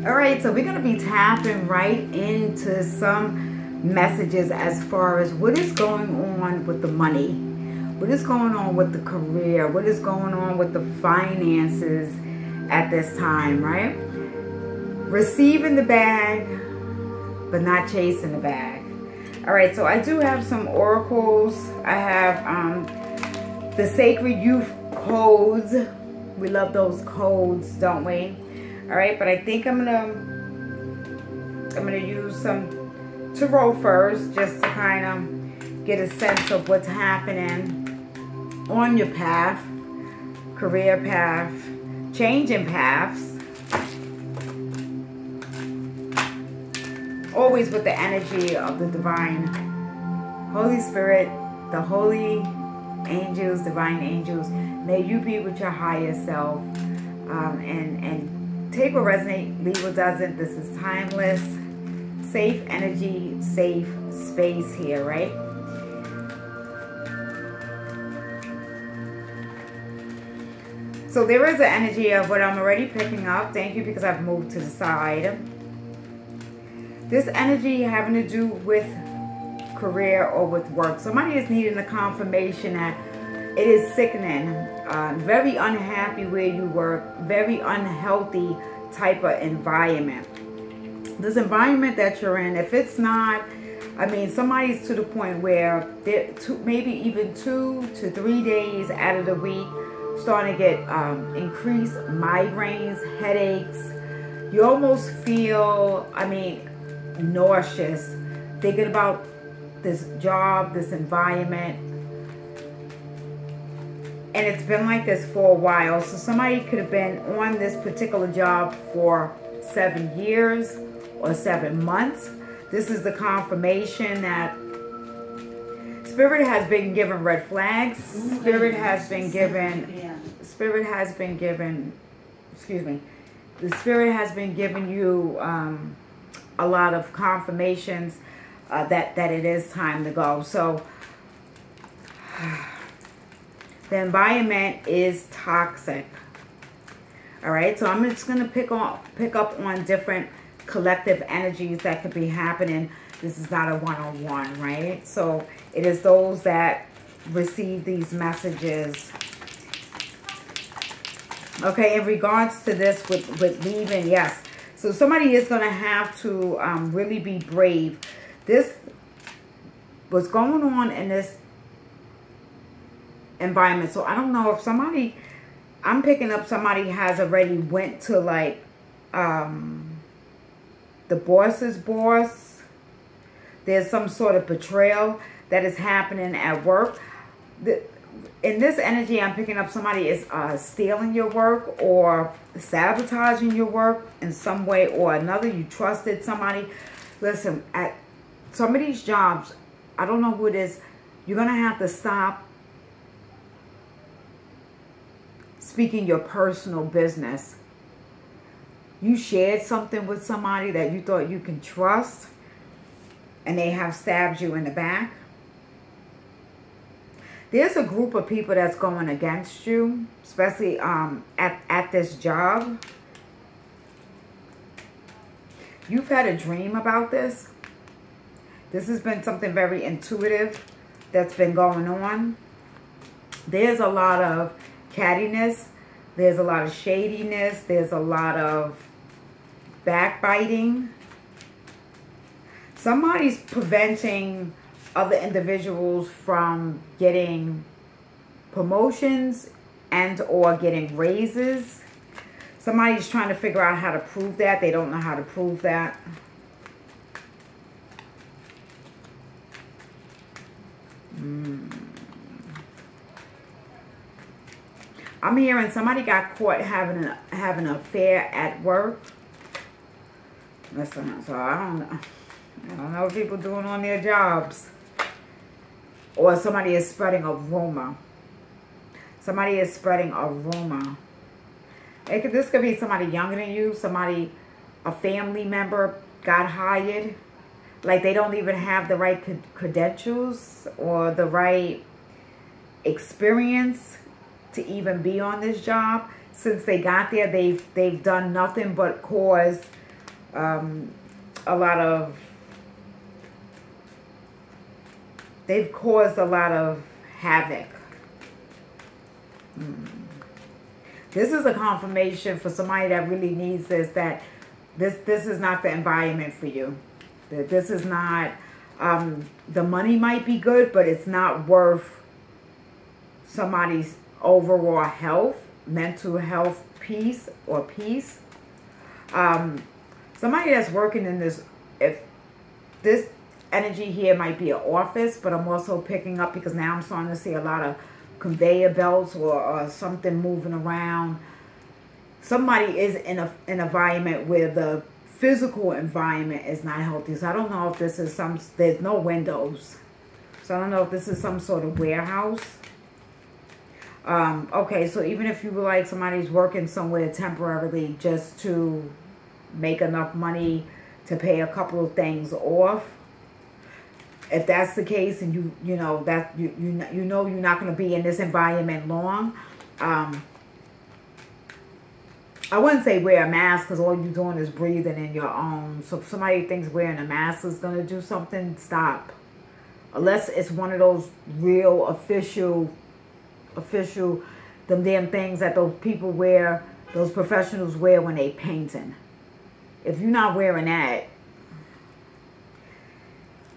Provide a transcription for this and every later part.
All right, so we're going to be tapping right into some messages as far as what is going on with the money, what is going on with the career, what is going on with the finances at this time, right? Receiving the bag, but not chasing the bag. All right, so I do have some oracles. I have the Sacred Youth codes. We love those codes, don't we? All right, but I think I'm gonna use some tarot first, just to kind of get a sense of what's happening on your path, career path, changing paths. Always with the energy of the divine Holy Spirit, the holy angels, divine angels. May you be with your higher self, and take what resonates, leave what doesn't. This is timeless, safe energy, safe space here, right? So there is an energy of what I'm already picking up. Thank you, because I've moved to the side. This energy having to do with career or with work. Somebody is needing a confirmation that it is sickening, very unhappy where you work, very unhealthy type of environment. This environment that you're in, if it's not, I mean, somebody's to the point where they're maybe even 2 to 3 days out of the week starting to get increased migraines, headaches. You almost feel, I mean, nauseous thinking about this job, this environment. And it's been like this for a while. So somebody could have been on this particular job for 7 years or 7 months. This is the confirmation that Spirit has been given red flags. Spirit has been given, excuse me. The Spirit has been giving you a lot of confirmations that it is time to go. So the environment is toxic. All right, so I'm just going to pick up on different collective energies that could be happening. This is not a one-on-one, right? So it is those that receive these messages. Okay, in regards to this with leaving, yes. So somebody is going to have to really be brave. This, what's going on in this environment. So I don't know if somebody, I'm picking up somebody has already went to like the boss's boss. There's some sort of betrayal that is happening at work. In this energy, I'm picking up somebody is stealing your work or sabotaging your work in some way or another. You trusted somebody. Listen, at some of these jobs, I don't know who it is, you're going to have to stop speaking your personal business. You shared something with somebody that you thought you can trust, and they have stabbed you in the back. There's a group of people that's going against you, especially at this job. You've had a dream about this. This has been something very intuitive that's been going on. There's a lot of cattiness. There's a lot of shadiness. There's a lot of backbiting. Somebody's preventing other individuals from getting promotions and or getting raises. Somebody's trying to figure out how to prove that. They don't know how to prove that. I'm hearing somebody got caught having an affair at work. Listen, so I don't know what people doing on their jobs. Or somebody is spreading a rumor. Somebody is spreading a rumor. This could be somebody younger than you. Somebody, a family member got hired. Like they don't even have the right credentials or the right experience to even be on this job. Since they got there, they've done nothing but cause a lot of, they've caused a lot of havoc. This is a confirmation for somebody that really needs this, that this is not the environment for you. That this is not, the money might be good, but it's not worth somebody's overall health, mental health, peace. Somebody that's working in this, if this energy here might be an office, but I'm also picking up, because now I'm starting to see a lot of conveyor belts or something moving around. Somebody is in an environment where the physical environment is not healthy. So I don't know if this is there's no windows. So I don't know if this is some sort of warehouse. Okay, so even if you were like somebody's working somewhere temporarily just to make enough money to pay a couple of things off, if that's the case, and you know that you know you're not going to be in this environment long, I wouldn't say wear a mask, because all you're doing is breathing in your own. So if somebody thinks wearing a mask is going to do something, stop. Unless it's one of those real official, them damn things that those people wear, those professionals wear when they painting. If you're not wearing that,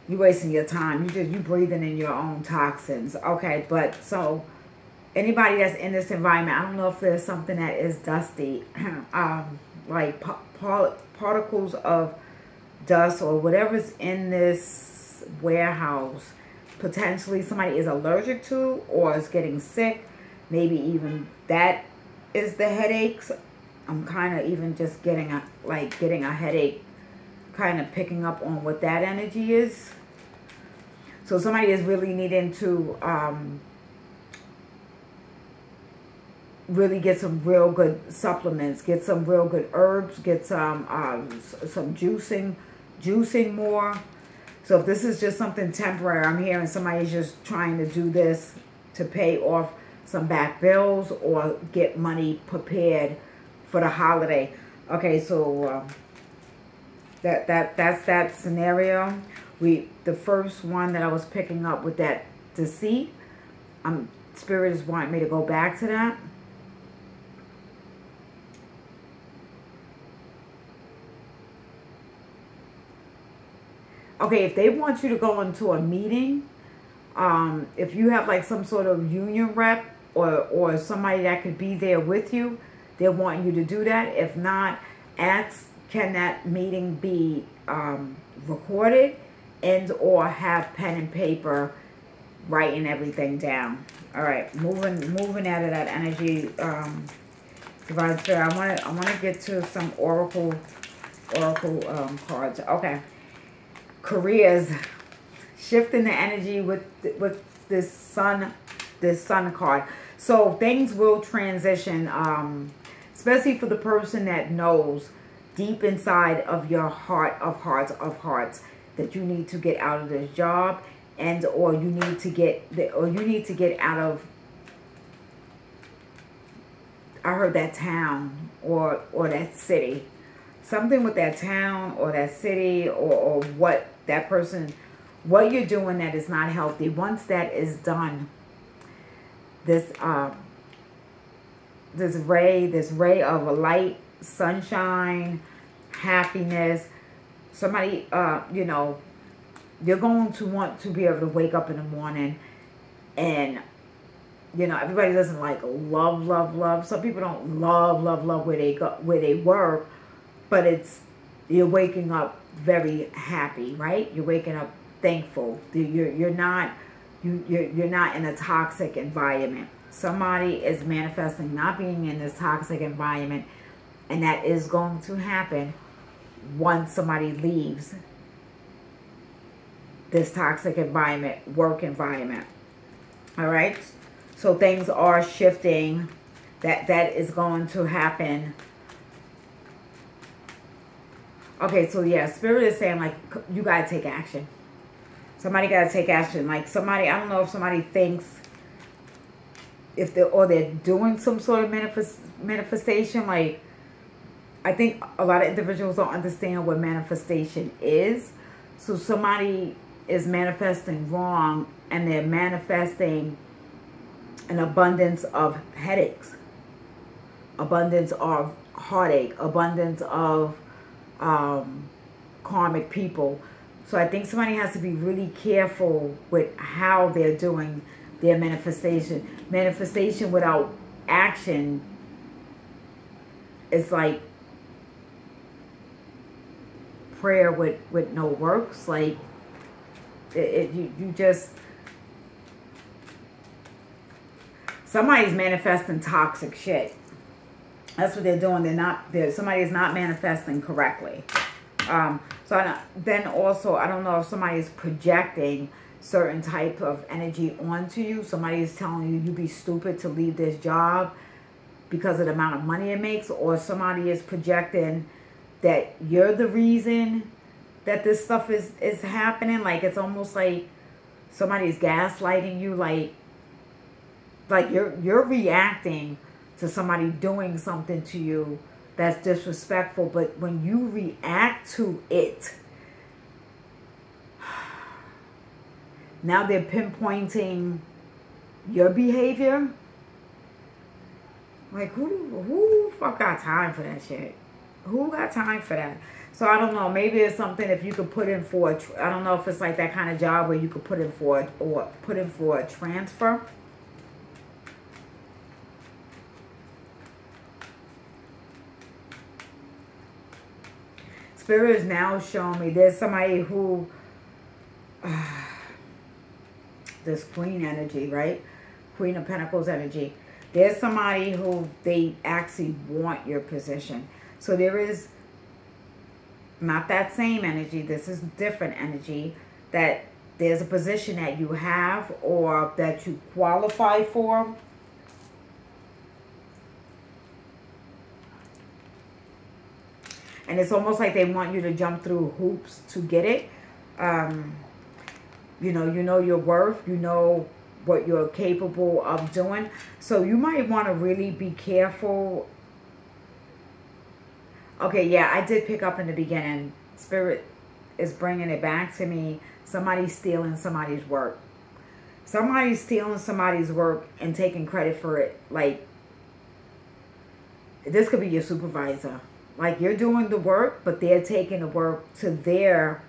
you're wasting your time. You breathing in your own toxins. Okay, but so anybody that's in this environment, I don't know if there's something that is dusty, like particles of dust or whatever's in this warehouse. Potentially somebody is allergic to or is getting sick. Maybe even that is the headaches. I'm kind of even just getting a headache, kind of picking up on what that energy is. So somebody is really needing to really get some real good supplements, get some real good herbs, get some juicing more. So if this is just something temporary, I'm hearing somebody's just trying to do this to pay off some back bills or get money prepared for the holiday. Okay, so that's that scenario. The first one that I was picking up with that deceit, Spirit is wanting me to go back to that. Okay, if they want you to go into a meeting, if you have like some sort of union rep or somebody that could be there with you, they're wanting you to do that. If not, ask, can that meeting be recorded and or have pen and paper writing everything down. All right, moving out of that energy, Divine Spirit. I want to get to some oracle cards. Okay. Careers, shifting the energy with this sun card. So things will transition, especially for the person that knows deep inside of your heart of hearts that you need to get out of this job, and or you need to get out of, I heard, that town or that city. Something with that town or that city or what that person, what you're doing that is not healthy. Once that is done, this ray of a light, sunshine, happiness, somebody, you know, you're going to want to be able to wake up in the morning and, you know, everybody doesn't like love. Some people don't love where they work. But you're waking up very happy, right? You're waking up thankful. You're not in a toxic environment. Somebody is manifesting not being in this toxic environment, and that is going to happen once somebody leaves this toxic environment, work environment. All right? So things are shifting. That is going to happen. Okay, so yeah, Spirit is saying, like, you got to take action. Somebody got to take action. Like, somebody, I don't know if somebody thinks they're doing some sort of manifestation. Like, I think a lot of individuals don't understand what manifestation is. So somebody is manifesting wrong, and they're manifesting an abundance of headaches, abundance of heartache, abundance of karmic people. So I think somebody has to be really careful with how they're doing their manifestation. Manifestation without action is like prayer with no works. Like you just, somebody's manifesting toxic shit. That's what they're doing. Somebody is not manifesting correctly. Then also, I don't know if somebody is projecting certain type of energy onto you. Somebody is telling you be stupid to leave this job because of the amount of money it makes, or somebody is projecting that you're the reason that this stuff is happening. Like, it's almost like somebody's gaslighting you, like you're reacting to somebody doing something to you that's disrespectful, but when you react to it, now they're pinpointing your behavior. Like, who fuck got time for that shit? Who got time for that? So I don't know. Maybe it's something if you could put in for I don't know if it's like that kind of job where you could put in for a transfer. Spirit is now showing me there's somebody who, this Queen energy, right? Queen of Pentacles energy. There's somebody who they actually want your position. So there is not that same energy. This is different energy, that there's a position that you have or that you qualify for. And it's almost like they want you to jump through hoops to get it. You know your worth. You know what you're capable of doing. So you might want to really be careful. Okay, yeah, I did pick up in the beginning. Spirit is bringing it back to me. Somebody's stealing somebody's work. Somebody's stealing somebody's work and taking credit for it. Like, this could be your supervisor. Like, you're doing the work, but they're taking the work to their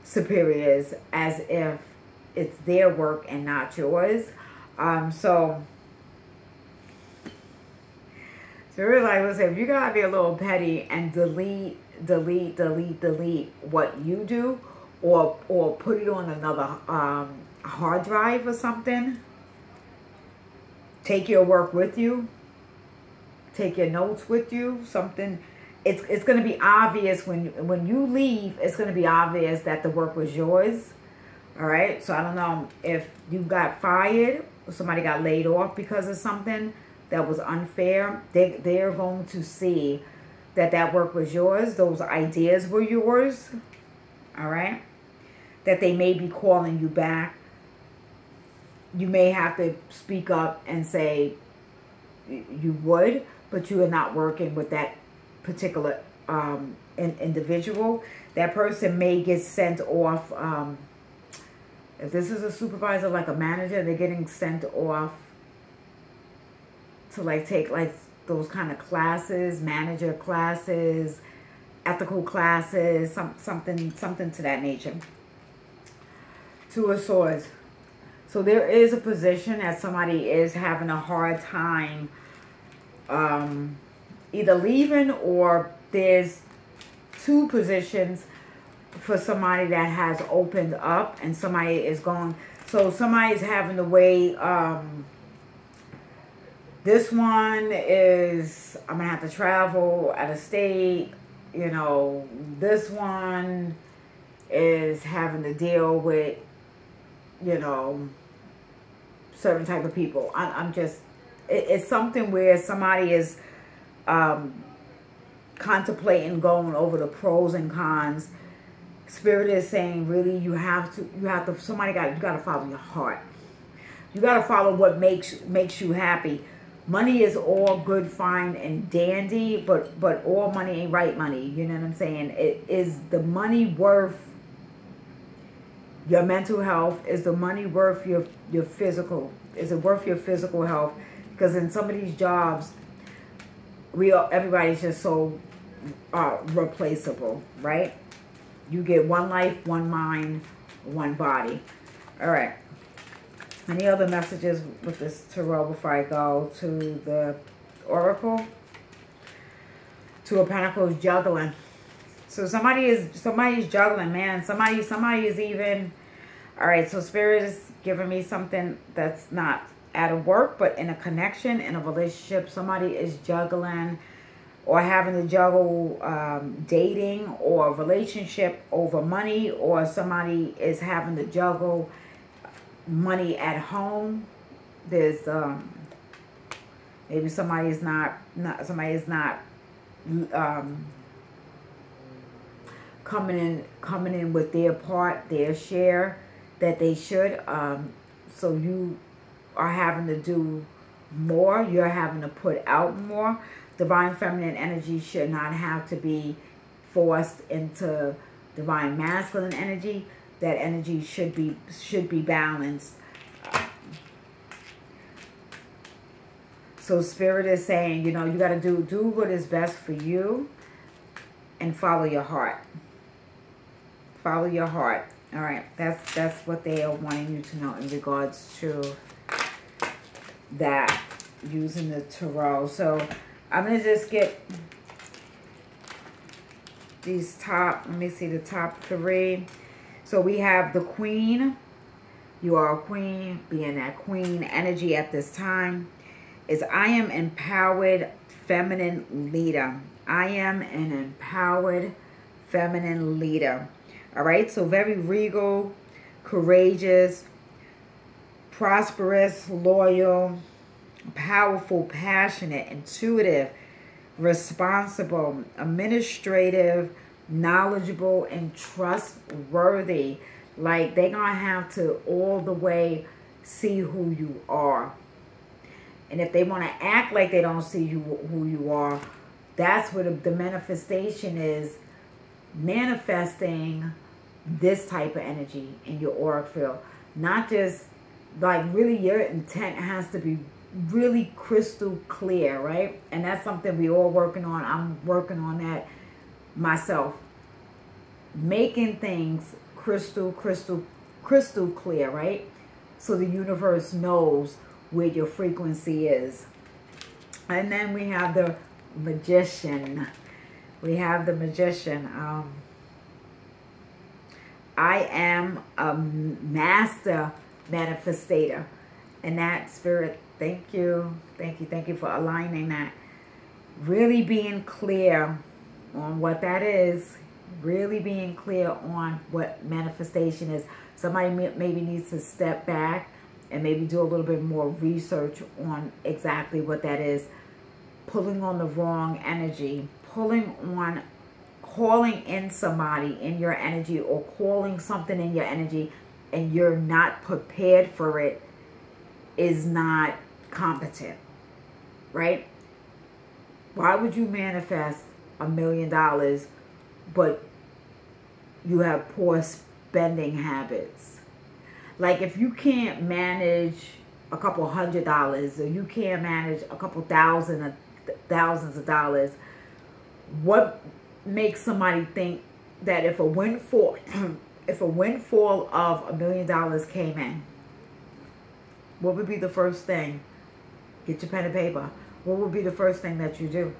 superiors as if it's their work and not yours. So really, like I said, if you gotta be a little petty and delete what you do, or put it on another hard drive or something. Take your work with you. Take your notes with you. Something. It's going to be obvious when you leave. It's going to be obvious that the work was yours. All right. So I don't know if you got fired or somebody got laid off because of something that was unfair. They're going to see that work was yours. Those ideas were yours. All right. That they may be calling you back. You may have to speak up and say you would, but you are not working with that particular individual. That person may get sent off. If this is a supervisor, like a manager, they're getting sent off to like take like those kind of classes, manager classes, ethical classes, something to that nature. Two of Swords. So there is a position that somebody is having a hard time either leaving, or there's two positions for somebody that has opened up and somebody is going. So somebody's having to wait. This one is, I'm going to have to travel out of state. You know, this one is having to deal with, you know, certain type of people. I'm just, it's something where somebody is contemplating going over the pros and cons. Spirit is saying, really, you got to follow your heart. You got to follow what makes you happy. money is all good, fine, and dandy, but all money ain't right money. You know what I'm saying? Is the money worth your mental health? Is the money worth your physical? Is it worth your physical health? Because in some of these jobs, everybody's just so replaceable, right? You get one life, one mind, one body. All right. Any other messages with this tarot before I go to the Oracle? Two of Pentacles, juggling. So somebody's juggling, man. Somebody is even. All right, so Spirit is giving me something that's not at a work, but in a connection, in a relationship. Somebody is juggling or having to juggle dating or relationship over money, or somebody is having to juggle money at home. There's maybe somebody is not coming in with their share that they should. So you are having to do more. You're having to put out more. Divine feminine energy should not have to be forced into divine masculine energy. That energy should be balanced. So Spirit is saying, you know, you got to do what is best for you and follow your heart. Follow your heart. All right, that's what they are wanting you to know in regards to that, using the tarot. So I'm gonna just get these top. Let me see the top three. So we have the Queen. You are a queen. Being that queen energy at this time is I am empowered feminine leader. I am an empowered feminine leader. All right. So very regal, courageous, prosperous, loyal, powerful, passionate, intuitive, responsible, administrative, knowledgeable, and trustworthy. Like, they're gonna have to all the way see who you are. And if they want to act like they don't see who you are, that's what the manifestation is. Manifesting this type of energy in your auric field. Not just, like, really your intent has to be really crystal clear, right? And that's something we all working on. I'm working on that myself. Making things crystal clear, right? So the universe knows where your frequency is. And then we have the Magician. We have the Magician. I am a master manifestator. And that, Spirit, thank you for aligning that. Really being clear on what that is. Really being clear on what manifestation is. Somebody maybe needs to step back and maybe do a little bit more research on exactly what that is. Pulling on the wrong energy. Calling in somebody in your energy, or calling something in your energy, and you're not prepared for it, is not competent, right? Why would you manifest $1 million but you have poor spending habits? Like, if you can't manage a couple $100s, or you can't manage a couple thousands of dollars, what makes somebody think that if a windfall of $1 million came in, what would be the first thing? Get your pen and paper. What would be the first thing that you do?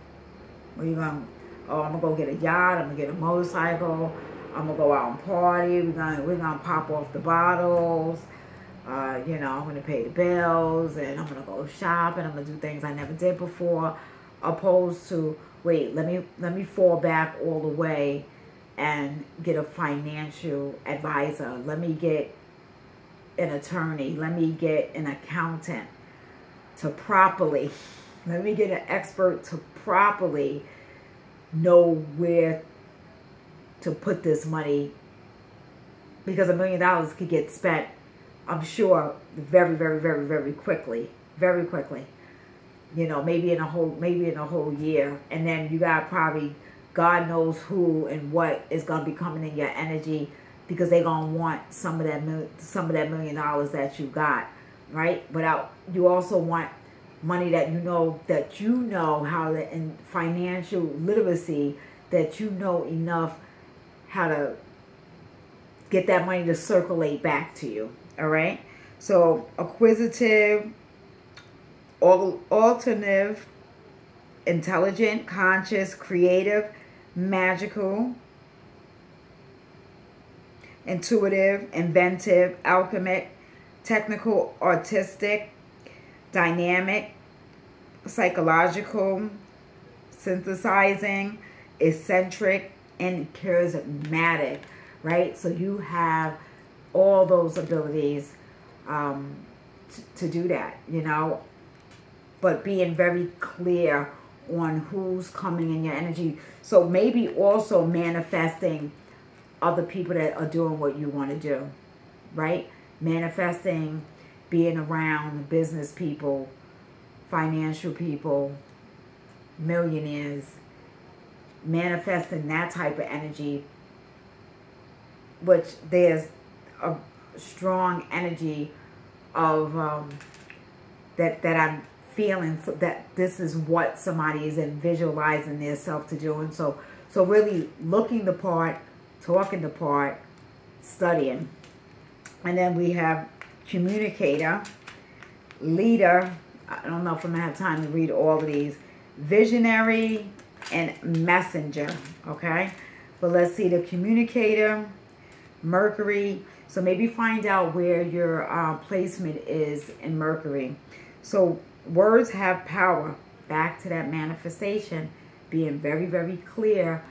What are you going? Oh, I'm gonna go get a yacht. I'm gonna get a motorcycle. I'm gonna go out and party. We're gonna pop off the bottles. You know, I'm gonna pay the bills, and I'm gonna go shopping. I'm gonna do things I never did before. Opposed to, wait, let me fall back all the way and get a financial advisor. Let me get an attorney. Let me get an accountant to properly. Let me get an expert to properly know where to put this money, because $1 million could get spent, I'm sure, very quickly. Very quickly. you know, maybe in a whole year. And then you got probably God knows who and what is going to be coming in your energy, because they're going to want some of that $1 million that you got, right? But you also want money that you know how to, in financial literacy, that you know enough how to get that money to circulate back to you. All right. So acquisitive, alternative, intelligent, conscious, creative, magical, intuitive, inventive, alchemic, technical, artistic, dynamic, psychological, synthesizing, eccentric, and charismatic, right? So you have all those abilities to do that, you know, but being very clear on who's coming in your energy. So maybe also manifesting other people that are doing what you want to do, right? Manifesting being around business people, financial people, millionaires, manifesting that type of energy, which there's a strong energy of that I'm feeling, so that this is what somebody is visualizing themselves to do. And so really looking the part, talking the part, studying. And then we have communicator, leader. I don't know if I'm going to have time to read all of these. Visionary and messenger, okay? But let's see, the communicator, Mercury. So maybe find out where your placement is in Mercury. So words have power. Back to that manifestation, being very, very clear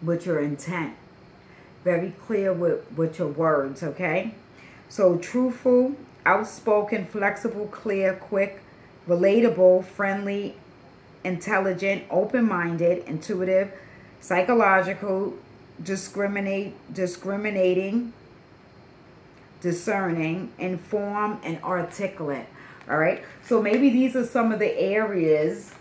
with your intent. Very clear with your words, okay? So truthful, outspoken, flexible, clear, quick, relatable, friendly, intelligent, open-minded, intuitive, psychological, discriminating, discerning, informed, and articulate. All right. So maybe these are some of the areas.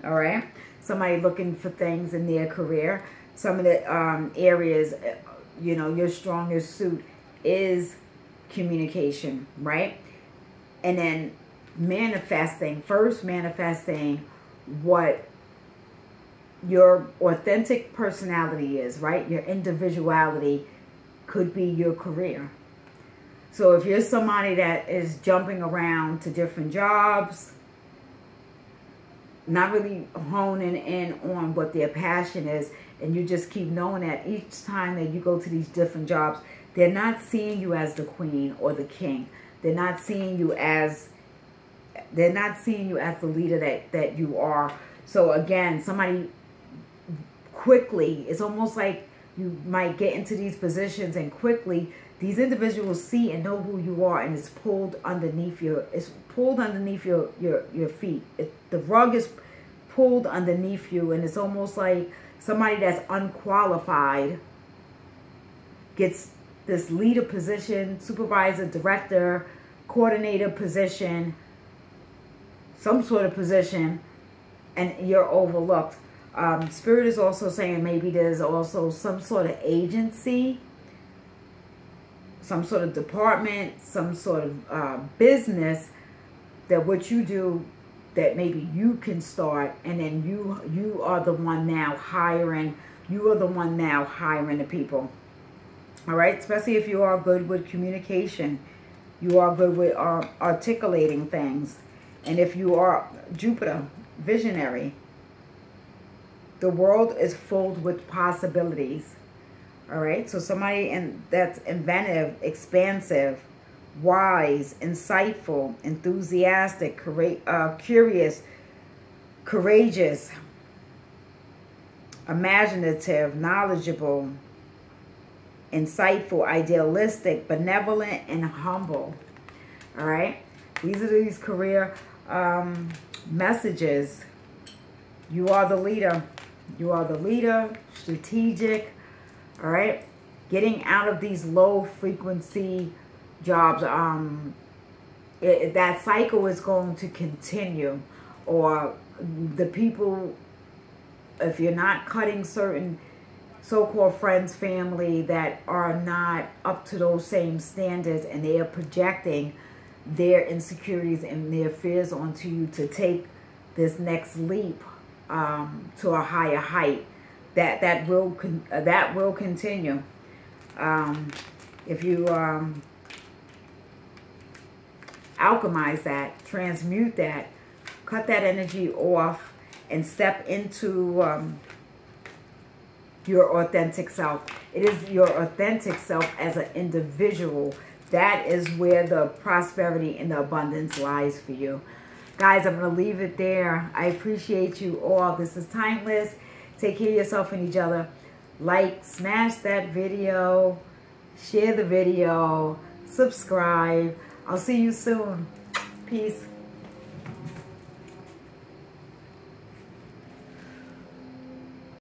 All right. Somebody looking for things in their career. Some of the areas, you know, your strongest suit is communication, right? And then manifesting what your authentic personality is, right? Your individuality could be your career. So if you're somebody that is jumping around to different jobs, not really honing in on what their passion is, and you just keep knowing that each time that you go to these different jobs, they're not seeing you as the queen or the king. They're not seeing you as the leader that you are. So again, somebody quickly, it's almost like you might get into these positions and quickly these individuals see and know who you are, and it's pulled underneath your feet. The rug is pulled underneath you, and it's almost like somebody that's unqualified gets this leader position, supervisor, director, coordinator position, some sort of position, and you're overlooked. Spirit is also saying maybe there's also some sort of agency, some sort of department, some sort of business that what you do that maybe you can start, and then you are the one now hiring. You are the one now hiring the people. All right, especially if you are good with communication, you are good with articulating things, and if you are Jupiter, visionary. The world is filled with possibilities. All right, so somebody that's inventive, expansive, wise, insightful, enthusiastic, curious, courageous, imaginative, knowledgeable, insightful, idealistic, benevolent, and humble. All right, these are these career messages. You are the leader. You are the leader, strategic. All right, getting out of these low frequency jobs, that cycle is going to continue. Or the people, if you're not cutting certain so-called friends, family that are not up to those same standards, and they are projecting their insecurities and their fears onto you to take this next leap to a higher height, that will continue. If you alchemize that, transmute that, cut that energy off, and step into your authentic self. It is your authentic self as an individual. That is where the prosperity and the abundance lies for you. Guys, I'm going to leave it there. I appreciate you all. This is Timeless. Take care of yourself and each other. Like, smash that video, share the video, subscribe. I'll see you soon. Peace.